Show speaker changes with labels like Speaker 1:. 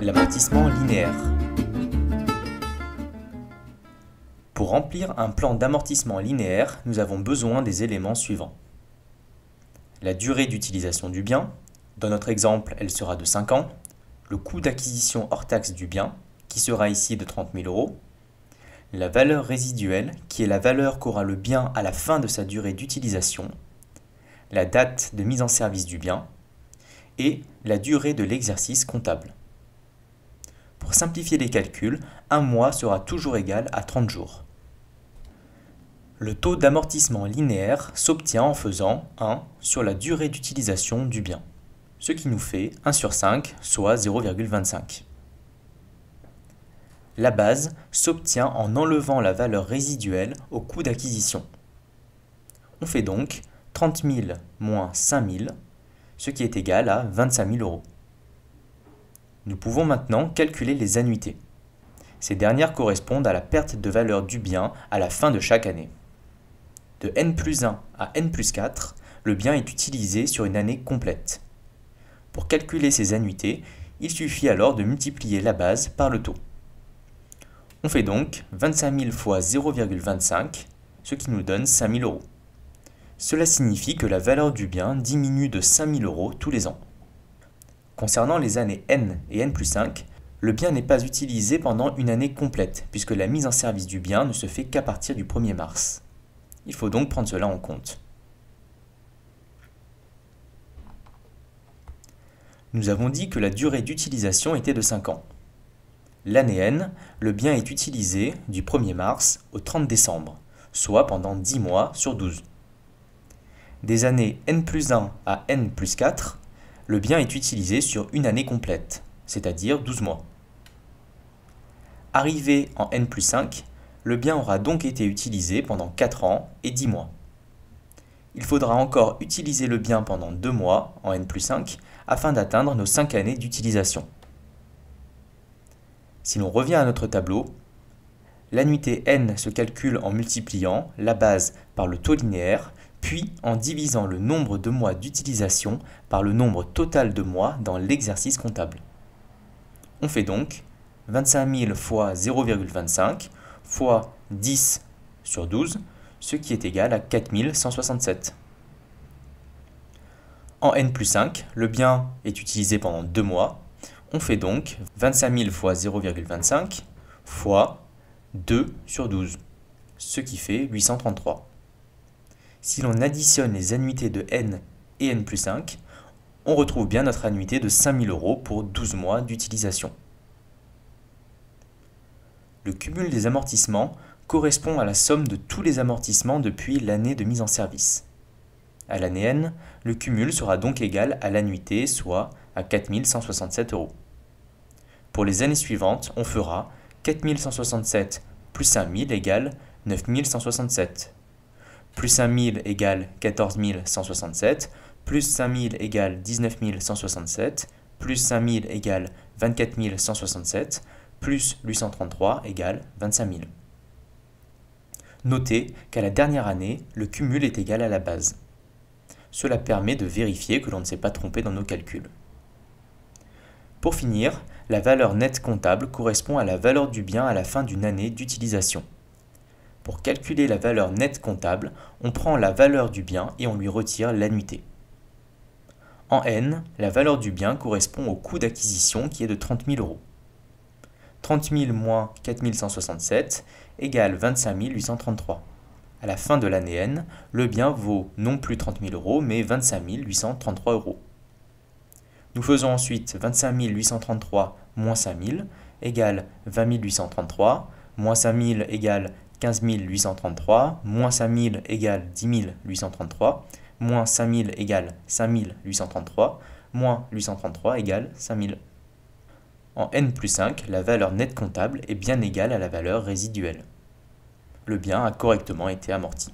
Speaker 1: L'amortissement linéaire. Pour remplir un plan d'amortissement linéaire, nous avons besoin des éléments suivants. La durée d'utilisation du bien, dans notre exemple, elle sera de 5 ans. Le coût d'acquisition hors taxe du bien, qui sera ici de 30 000 €. La valeur résiduelle, qui est la valeur qu'aura le bien à la fin de sa durée d'utilisation. La date de mise en service du bien. Et la durée de l'exercice comptable. Pour simplifier les calculs, un mois sera toujours égal à 30 jours. Le taux d'amortissement linéaire s'obtient en faisant 1 sur la durée d'utilisation du bien, ce qui nous fait 1 sur 5, soit 0,25. La base s'obtient en enlevant la valeur résiduelle au coût d'acquisition. On fait donc 30 000 moins 5 000, ce qui est égal à 25 000 €. Nous pouvons maintenant calculer les annuités. Ces dernières correspondent à la perte de valeur du bien à la fin de chaque année. De n+1 à n+4, le bien est utilisé sur une année complète. Pour calculer ces annuités, il suffit alors de multiplier la base par le taux. On fait donc 25 000 fois 0,25, ce qui nous donne 5 000 €. Cela signifie que la valeur du bien diminue de 5 000 € tous les ans. Concernant les années n et n+5, le bien n'est pas utilisé pendant une année complète, puisque la mise en service du bien ne se fait qu'à partir du 1er mars. Il faut donc prendre cela en compte. Nous avons dit que la durée d'utilisation était de 5 ans. L'année n, le bien est utilisé du 1er mars au 30 décembre, soit pendant 10 mois sur 12. Des années n+1 à n+4, le bien est utilisé sur une année complète, c'est-à-dire 12 mois. Arrivé en n+5, le bien aura donc été utilisé pendant 4 ans et 10 mois. Il faudra encore utiliser le bien pendant 2 mois en n+5 afin d'atteindre nos 5 années d'utilisation. Si l'on revient à notre tableau, l'annuité n se calcule en multipliant la base par le taux linéaire, puis en divisant le nombre de mois d'utilisation par le nombre total de mois dans l'exercice comptable. On fait donc 25 000 fois 0,25 fois 10 sur 12, ce qui est égal à 4167. En n+5, le bien est utilisé pendant 2 mois. On fait donc 25 000 fois 0,25 fois 2 sur 12, ce qui fait 833. Si l'on additionne les annuités de n et n+5, on retrouve bien notre annuité de 5 000 € pour 12 mois d'utilisation. Le cumul des amortissements correspond à la somme de tous les amortissements depuis l'année de mise en service. À l'année n, le cumul sera donc égal à l'annuité, soit à 4 167 €. Pour les années suivantes, on fera 4 167 plus 5 000 égale 9 167. Plus 5 000 égale 14 167, plus 5 000 égale 19 167, plus 5 000 égale 24 167, plus 833 égale 25 000. Notez qu'à la dernière année, le cumul est égal à la base. Cela permet de vérifier que l'on ne s'est pas trompé dans nos calculs. Pour finir, la valeur nette comptable correspond à la valeur du bien à la fin d'une année d'utilisation. Pour calculer la valeur nette comptable, on prend la valeur du bien et on lui retire l'annuité. En n, la valeur du bien correspond au coût d'acquisition qui est de 30 000 €. 30 000 moins 4 167 égale 25 833. À la fin de l'année n, le bien vaut non plus 30 000 € mais 25 833 €. Nous faisons ensuite 25 833 moins 5 000 égale 20 833, moins 5 000 égale 15 833, moins 5 000 égale 10 833, moins 5 000 égale 5 833, moins 833 égale 5 000. En n+5, la valeur nette comptable est bien égale à la valeur résiduelle. Le bien a correctement été amorti.